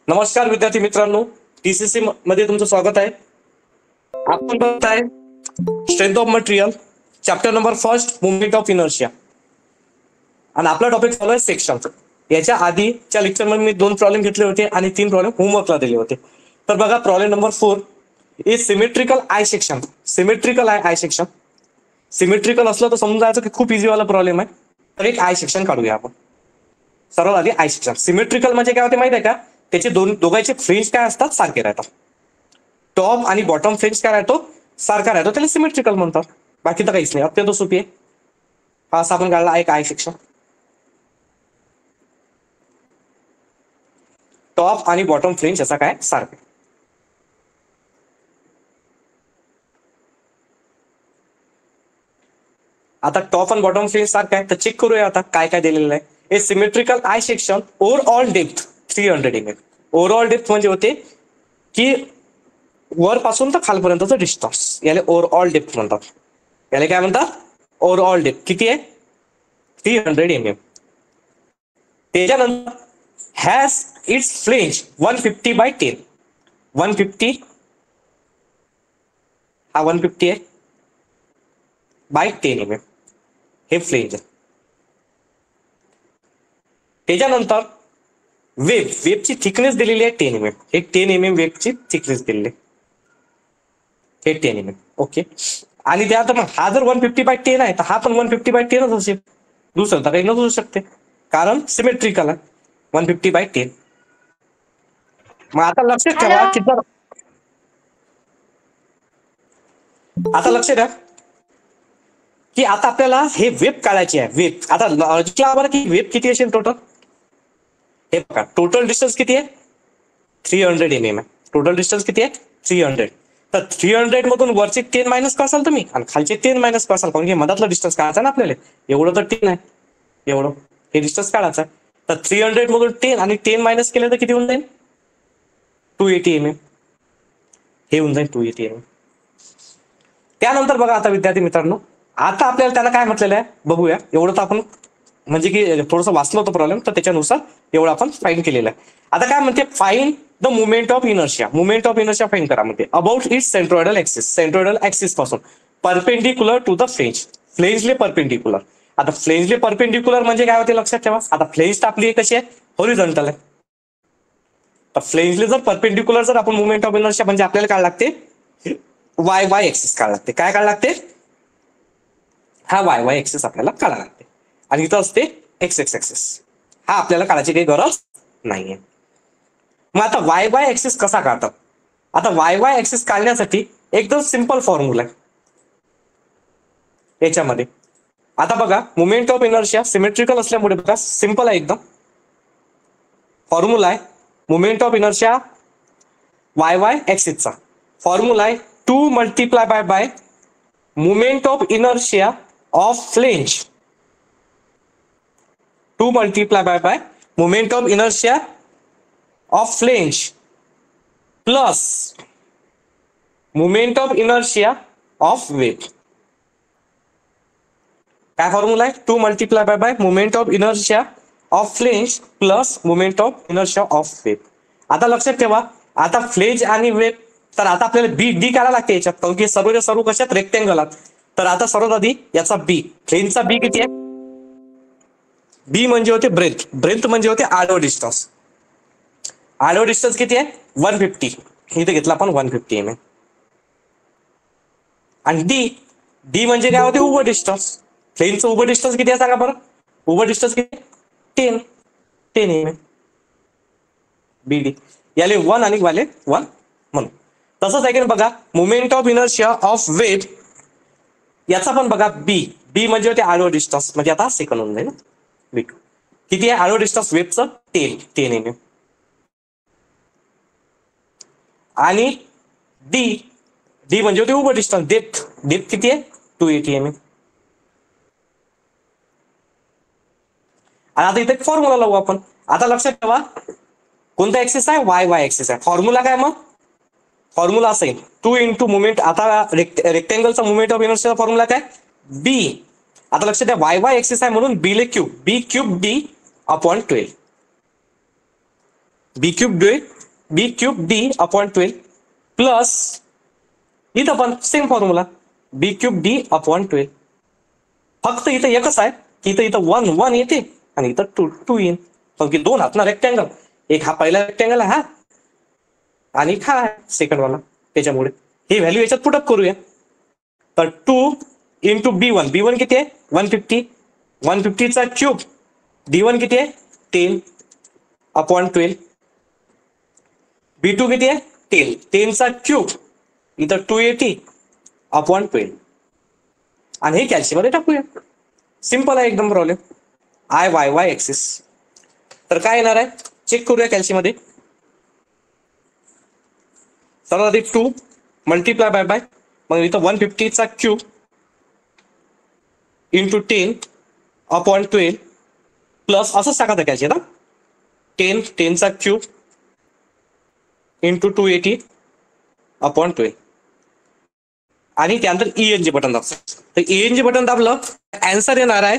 नमस्कार विद्यार्थी मित्रांनो, टीसीसी मध्ये तुमचं स्वागत आहे. आपण बघताय strength of material chapter number first movement of inertia आणि आपला टॉपिक चालू आहे सेक्शन. याच्या आधीच्या लेक्चरमध्ये मी 2 प्रॉब्लेम घेतले होते आणि 3 प्रॉब्लेम होमवर्कला दिले होते. तर बघा problem number 4 is symmetrical I section. Symmetrical आहे आय सेक्शन. सिमेट्रिकल असलं तर समजून जायचं की खूप इझी वाला प्रॉब्लेम आहे. तर एक आय सेक्शन काढूया आपण. सर्वात आधी आय सेक्शन. सिमेट्रिकल म्हणजे काय होते माहिती आहे का? त्याचे दोघांचे फ्रेंच काय असतात, सारखे राहतात. टॉप आणि बॉटम फ्रेंच काय राहतो, सारखा राहतो, त्याला सिमेट्रिकल म्हणतात. बाकी तर काहीच नाही, अत्यंत सोपी आहे. हा असा आपण काढला एक आय सेक्शन. टॉप आणि बॉटम फ्रेंच याचा काय सारखे. आता टॉप आणि बॉटम फ्रेंच सारखा आहे तर चेक करूया आता काय काय दिलेलं आहे. ए symmetrical I section overall depth 300 mm. Overall depth म्हणजे होते की वरपासून तर खालपर्यंतचं डिस्टन्स, याला ओव्हरऑल डेप्थ म्हणतात. याला काय म्हणतात, ओव्हरऑल डेप्थ. किती आहे, 300 mm. त्याच्यानंतर हॅज इट्स फ्लेंज 150/10. 150 हा 150 आहे बाय 10 mm हे फ्लेंज आहे. त्याच्यानंतर वेबची थिकनेस दिलेली आहे 10 mm. हे 10 mm वेबची थिकनेस दिलेली आहे, हे 10 mm. ओके. आणि त्यात मग हा जर 150/10 आहे तर हा पण 150/10 असेल, दुसरं तर काही नसू शकते कारण सिमेट्रिकल आहे 150/10. मग आता लक्षात ठेवा की जर आता लक्ष द्या की आता आपल्याला हे वेब काढायची आहे. वेब आता लॉजिकला बरं की वेब किती असेल टोटल. हे बघा टोटल डिस्टन्स किती आहे, 300 mm आहे. टोटल डिस्टन्स किती आहे, 300. तर 300 मधून वरचे 10 मायनस करसाल तुम्ही आणि खालचे 10 मायनस करसाल, कारण की मधातला डिस्टन्स काढायचा ना आपल्याला. एवढं तर 10 आहे, एवढं हे डिस्टन्स काढायचं आहे. तर 300 मधून 10 आणि 10 मायनस केलं तर किती होऊन जाईल, 280 mm. हे होऊन जाईल 280 mm. त्यानंतर बघा आता विद्यार्थी मित्रांनो, आता आपल्याला त्याला काय म्हटलेलं आहे बघूया. एवढं तर आपण म्हणजे की थोडंसं वाचलं होतं प्रॉब्लेम, तर त्याच्यानुसार एवढं आपण फाइंड केलेलं आहे. आता काय म्हणते, find the movement of inertia. Movement of inertia find करा म्हणते about its centroidal axis. Centroidal axis पासून परपेंडिक्युलर टू द फ्लेंज. फ्लेंजले परपेंडिक्युलर. आता फ्लेंजले परपेंडिक्युलर म्हणजे काय होते लक्षात ठेवा. आता फ्लेंज आपली कशी आहे, हॉरिझॉन्टल आहे. तर फ्लेंजले जर परपेंडिक्युलर जर आपण मुवमेंट ऑफ इनर्शिया म्हणजे आपल्याला काय लागते, वाय एक्सिस काढ लागते. काय काढ लागते, हा वाय एक्सिस आपल्याला काढा लागते. आणि इथं असते एक्स एक्सिस. हा आपल्याला काढायची काही गरज नाहीये. मग आता वाय एक्सिस कसा काढतात. आता वाय एक्सिस काढण्यासाठी एकदम सिंपल फॉर्म्युला आहे याच्यामध्ये. आता बघा मुवमेंट ऑफ इनर्शिया सिमेट्रिकल असल्यामुळे बघा सिंपल आहे एकदम. फॉर्म्युला आहे मुवमेंट ऑफ इनर्शिया वाय एक्सिसचा. फॉर्म्युला आहे 2 multiply by movement of inertia of flange. 2 multiply by movement of inertia of flange plus movement of inertia of web. काय formula आहे, 2 multiply by movement of inertia of flange plus movement of inertia of web. आता लक्षात ठेवा, आता flange आणि web, तर आता आपल्याला बी डी करायला लागते याच्यात, कारण की सर्व कशात रेक्टेंगलात. तर आता सर्वात आधी याचा बी, फ्लेंजचा बी किती आहे, बी म्हणजे होते ब्रेथ. ब्रेथ म्हणजे होते आडवं डिस्टन्स. आडवं डिस्टन्स किती आहे, 150. इथे घेतला आपण 150 mm. आणि डी म्हणजे काय होते, उभं डिस्टन्स. फ्लेंजचं उभं डिस्टन्स किती आहे सांगा बरं, उभं डिस्टन्स किती, 10 mm. बीडी याले 1 आणि वाले 1 म्हणून. तसंच आहे की बघा movement of inertia of web याचा पण बघा बी म्हणजे होते आडवं डिस्टन्स, म्हणजे आता सेकंड होऊन जाईल बी. किती आहे आडवं डिस्टन्स वेबचं, 10 mm. आणि डी म्हणजे होते उभं डिस्टन्स, डेप्थ किती आहे, 280 mm. आणि आता इथे एक फॉर्म्युला लावू आपण. आता लक्षात ठेवा कोणता ऍक्सिस आहे, वाय ऍक्सिस आहे. फॉर्म्युला काय, मग फॉर्म्युला असेल 2 इंटू मुवमेंट. आता रेक्टेंगलचा मुवमेंट ऑफ इनर्शिया फॉर्म्युला काय, बी. आता लक्षात द्या वाय ऍक्सिस आहे म्हणून बी ले क्यूब, बी क्यूब डी अपॉन 12. बी क्यूब बी क्यूब डी अपॉन 12 प्लस इथं पण सेम फॉर्म्युला बी क्यूब डी अपॉन 12. फक्त इथं एकच आहे की इथं इथं 1 1 येते आणि इथं 2 2 येईल. कारण की दोन आहेत ना रेक्टँगल, एक हा पहिला रेक्टँगल आहे हा आणि हा सेकंड वाला, त्याच्यामुळे ही व्हॅल्यू याच्यात पुट अप करूया. तर 2 इंटू बी वन किती आहे 150, 150चा क्यूब D1 किती आहे 10 अपॉन 12. B2 किती आहे 10, 10चा क्यूब इथं 280 अपॉन 12 आणि हे कॅल्शियम मध्ये टाकूया. सिंपल आहे एकदम problem. I Y Y axis. तर काय येणार आहे चेक करूया कॅल्शियम मध्ये. सर्वात आधी 2 मल्टिप्लाय बाय मग इथं 150चा क्यूब इंटू 10 अपॉन 12 प्लस असंच टाका कॅल्शियम 10चा क्यूब इंटू 280 अपॉन 12 आणि त्यानंतर ENG बटन दाबलं. तर ENG बटन दाबलं आन्सर येणार आहे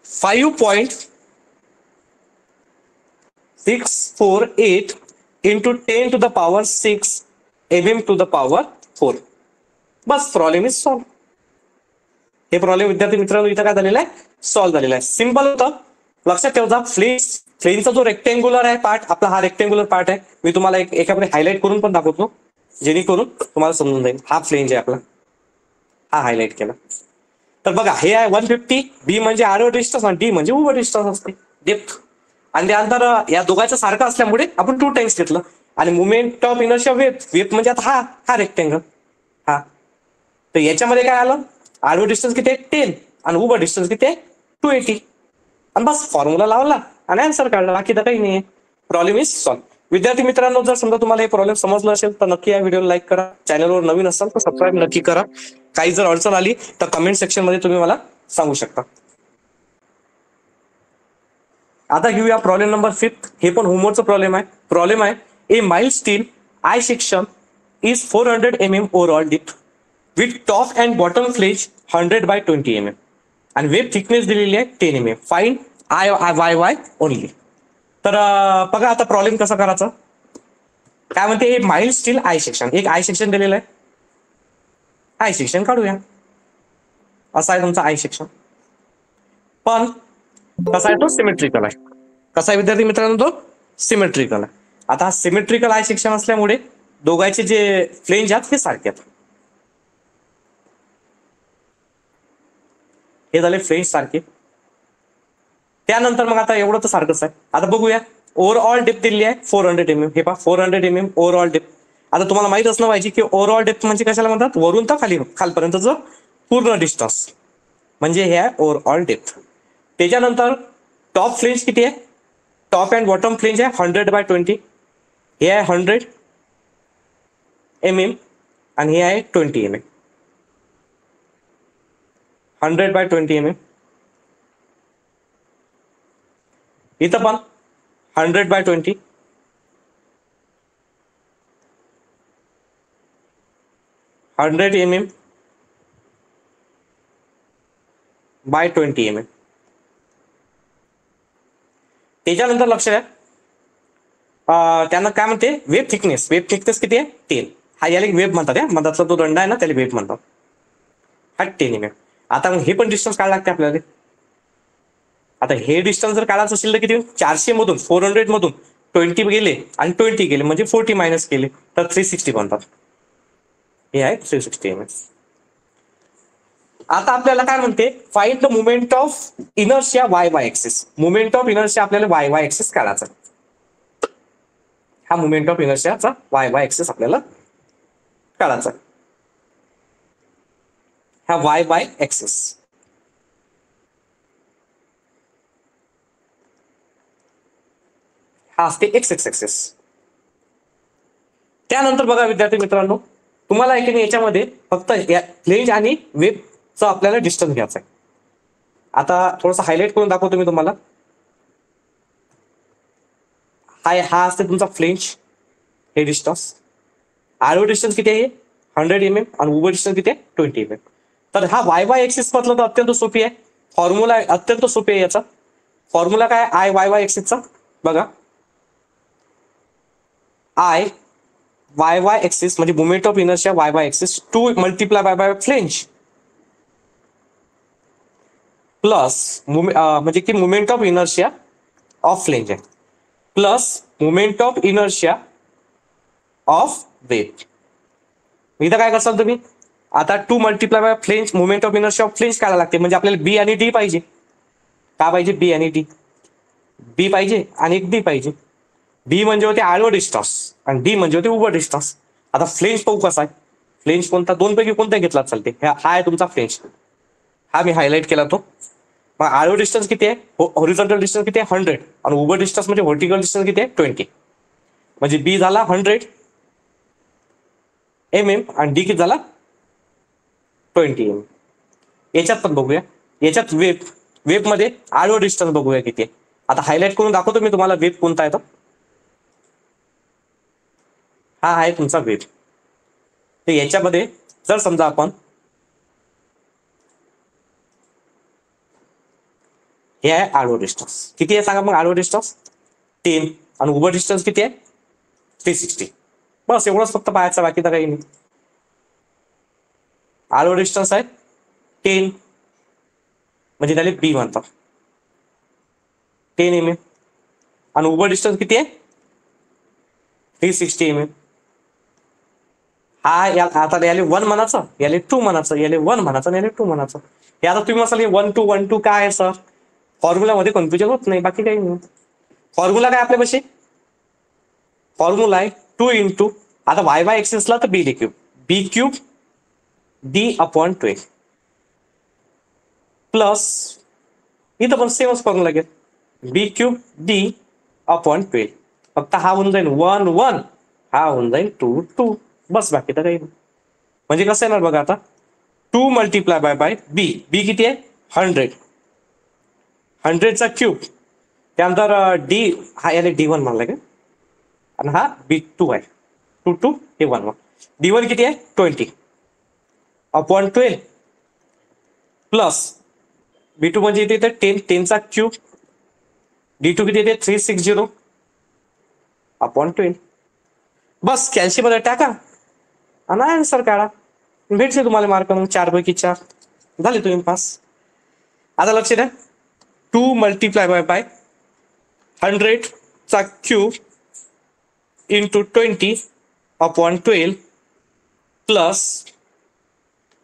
5.648 into 10 to the power 6 mm to the power 4. बस प्रॉब्लेम इज सॉल्व. हे प्रॉब्लेम विद्यार्थी मित्रांनो इथं काय झालेलं आहे सॉल्व्ह झालेला आहे. सिंपल होतं. लक्षात ठेवता फ्लेनचा जो रेक्टेंग्युलर आहे पार्ट आपला हा रेक्टेंग्युलर पार्ट आहे. मी तुम्हाला एकाकडे हायलाइट करून पण दाखवतो जेणेकरून तुम्हाला समजून जाईल. हा फ्लेन जे आपला हा हायलाइट केला. तर बघा हे आहे 150. बी म्हणजे आडवं डिस्टन्स आणि डी म्हणजे उभं डिस्टन्स असते डेप्थ. आणि त्यानंतर या दोघांचं सारखं असल्यामुळे आपण 2 टाइम्स घेतलं. आणि मुवमेंट ऑफ इनर्शिया वेव्ह म्हणजे आता हा हा रेक्टेंगल हा. तर याच्यामध्ये काय आलं आडवं डिस्टन्स किती आहे 10 आणि उभं डिस्टन्स किती आहे 280 आणि बस फॉर्म्युला लावला आणि आन्सर काढला. बाकी तर काही नाही. Problem is solve. विद्यार्थी मित्रांनो जर समजा तुम्हाला हे प्रॉब्लेम समजलं असेल तर नक्की या व्हिडिओला लाईक करा. चॅनलवर नवीन असाल तर सबस्क्राईब नक्की करा. काही जर अडचण आली तर कमेंट सेक्शन मध्ये तुम्ही मला सांगू शकता. आता घेऊया प्रॉब्लेम नंबर 5. हे पण होमवर्कचा प्रॉब्लेम आहे. प्रॉब्लेम आहे a mild steel I section is 400 mm overall depth with top and bottom flange 100/20 mm आणि वेब थिकनेस दिलेली आहे 10 mm. Find I Y Y only. तर बघा आता प्रॉब्लेम कसा करायचा. काय म्हणते माइल स्टील आय सेक्शन, एक आय सेक्शन दिलेलं आहे. आय सेक्शन काढूया. असा आहे तुमचा आय सेक्शन पण कसा आहे तो सिमेट्रिकल आहे. कसा आहे विद्यार्थी मित्रांनो तो सिमेट्रिकल आहे. आता हा सिमेट्रिकल आय सेक्शन असल्यामुळे दोघांचे जे फ्लेंज आहेत हे सारखे आहेत. हे झाले फ्लेंज सारखे. त्यानंतर मग आता एवढं तर सारखंच आहे. आता बघूया ओव्हरऑल डेप्थ दिली आहे 400 mm. हे पहा 400 mm ओव्हरऑल डेप्थ. आता तुम्हाला माहित असणं पाहिजे की ओव्हरऑल डेप्थ म्हणजे कशाला म्हणतात वरून तर खालपर्यंतचं पूर्ण डिस्टन्स म्हणजे हे आहे ओव्हरऑल डेप्थ. त्याच्यानंतर टॉप फ्लेंज किती आहे टॉप अँड बॉटम फ्लेंज आहे 100/20. हे आहे 100 mm आणि हे आहे 20 mm. 100/20 mm. इथं पण 100/20. 100 mm by 20 mm. त्याच्यानंतर लक्ष द्या त्यांना काय म्हणते वेब थिकनेस. वेब थिकनेस किती आहे 10. हा याला वेब म्हणतात. या मधातला तो दंड आहे ना त्याला वेब म्हणतात. हा 10 mm. आता हे पण डिस्टन्स काय लागते आपल्याला. आता हे डिस्टन्स जर काढायचं असेल तर किती 400 मधून 400 मधून 20 गेले आणि 20 गेले म्हणजे 40 मायनस केले तर 360 बनतात. हे आहे 360 mm. आता आपल्याला काय म्हणते find the movement of inertia Y Y axis. Movement of inertia आपल्याला वाय वाय एक्सिस काढायचा. हा मुवमेंट ऑफ इनर्शियाचा वाय वाय एक्सिस आपल्याला काढायचा. हा वाय वाय एक्सिस हा असते एक्स एक्स एक्सिस. त्यानंतर बघा विद्यार्थी मित्रांनो तुम्हाला याच्यामध्ये फक्त फ्लेंज आणि वेबचा आपल्याला डिस्टन्स घ्यायचा आहे. आता थोडंसं हायलाइट करून दाखवतो मी तुम्हाला. हा असते तुमचा फ्लेंज हे डिस्टन्स. आडवं डिस्टन्स किती आहे 100 mm आणि उभं डिस्टन्स किती आहे 20 mm. तर हा वाय वाय एक्सिस म्हटलं तर अत्यंत सोपी आहे. फॉर्म्युला अत्यंत सोपी आहे. याचा फॉर्म्युला काय आय वाय वाय एक्सिसचा बघा आय वाय वाय एक्सिस म्हणजे movement of inertia Y Y axis two multiply by flange plus म्हणजे की movement of inertia of flange आहे plus movement of inertia of web. इथं काय करसाल तुम्ही आता two multiply by flange movement of inertia of flange करायला लागते म्हणजे आपल्याला बी आणि डी पाहिजे. काय पाहिजे बी आणि डी. बी पाहिजे आणि एक डी पाहिजे. बी म्हणजे होते आडवं डिस्टन्स आणि डी म्हणजे होते उभं डिस्टन्स. आता फ्लेंज पाहू कसा आहे. फ्लेंज कोणता दोन पैकी कोणता घेतला चालते. हा आहे तुमचा फ्लेंज. हा मी हायलाइट केला तो. मग आडवं डिस्टन्स किती आहे हॉरिझॉन्टल डिस्टन्स किती आहे 100 आणि उभं डिस्टन्स म्हणजे व्हर्टिकल डिस्टन्स किती आहे 20. म्हणजे बी झाला 100 mm आणि डी किती झाला 20 mm. याच्यात पण बघूया. याच्यात वेब मध्ये आडवं डिस्टन्स बघूया किती आहे. आता हायलाइट करून दाखवतो मी तुम्हाला वेब कोणता आहे तो. हा आहे तुमचा वेब. तर याच्यामध्ये जर समजा आपण हे आहे आडवं डिस्टन्स किती आहे सांगा मग आडवं डिस्टन्स 10 आणि उभं डिस्टन्स किती आहे 360. बस एवढंच फक्त पाहायचं बाकी तर काही नाही. आडवं डिस्टन्स आहे 10 म्हणजे त्याला बी म्हणतात 10 mm आणि उभं डिस्टन्स किती आहे 360 mm. हा आता याले 1 म्हणायचं याले 2 म्हणायचं याले 1 म्हणायचं याले 2 म्हणायचं. हे आता तुम्ही म्हणाल हे 1 2 काय आहे सर फॉर्म्युलामध्ये कन्फ्युजन होत नाही बाकी काही नाही. फॉर्म्युला काय आपल्यापाशी फॉर्म्युला आहे 2 इंटू आता वाय वाय एक्सिसला तर बी क्यूब बी क्यूब डी अपॉन 12 प्लस इथं पण सेमच फॉर्म्युला लागेल बी क्यूब डी अपॉन 12. फक्त हा होऊन जाईल 1 1 हा होऊन जाईल 2 2 बस बाकी तर काही नाही. म्हणजे कसं येणार बघा आता 2 मल्टिप्लाय बाय बी बी किती आहे 100चा क्यूब त्यानंतर डी हा याला D1 म्हणला का आणि हा B2 आहे 2 2 हे 1 1. D1 किती आहे 20 अपॉन 12 प्लस B2 म्हणजे इथे 10चा क्यूब D2 किती येते 360 अपॉन 12. बस कॅल्शियम मध्ये टाका आणि आन्सर काढा भेटले तुम्हाला मार्क मग 4 पैकी 4 झाले तुम्ही पास. आता लक्ष द्या 2 मल्टिप्लाय बाय 100चा क्यूब इंटू 20 अपॉन 12 प्लस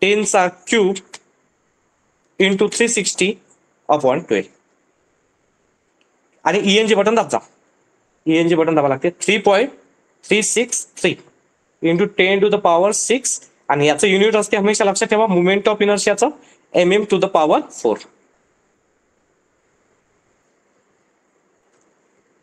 10चा क्यूब इंटू 360 अपॉन 12 आणि ENG बटन दाबजा. ENG बटन दाबा लागते 3.363 इंटू 10 टू द पॉवर 6 आणि याचं युनिट असते हमेशा लक्षात ठेवा मुवमेंट ऑफ इनर्शियाचं mm to the power 4.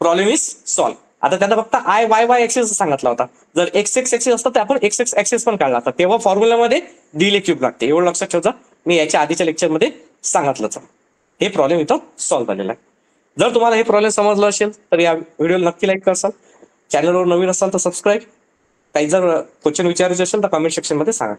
Problem is solve. आता त्यांना फक्त आय वाय वाय एक्सिस सांगितला होता. जर एक्स एक्स एक्सिस असतं तर आपण एक्स एक्स एक्सिस पण काढला होता तेव्हा फॉर्म्युलामध्ये डी क्यूब लागते एवढं लक्षात ठेवता. मी याच्या आधीच्या लेक्चरमध्ये सांगितलंच. हे प्रॉब्लेम इथं सॉल्व्ह झालेला आहे. जर तुम्हाला हे प्रॉब्लेम समजलं असेल तर या व्हिडिओला नक्की लाईक करसाल. चॅनलवर नवीन असाल तर सबस्क्राईब. काही जर क्वेश्चन विचारायचे असेल तर कमेंट सेक्शन मध्ये सांगा.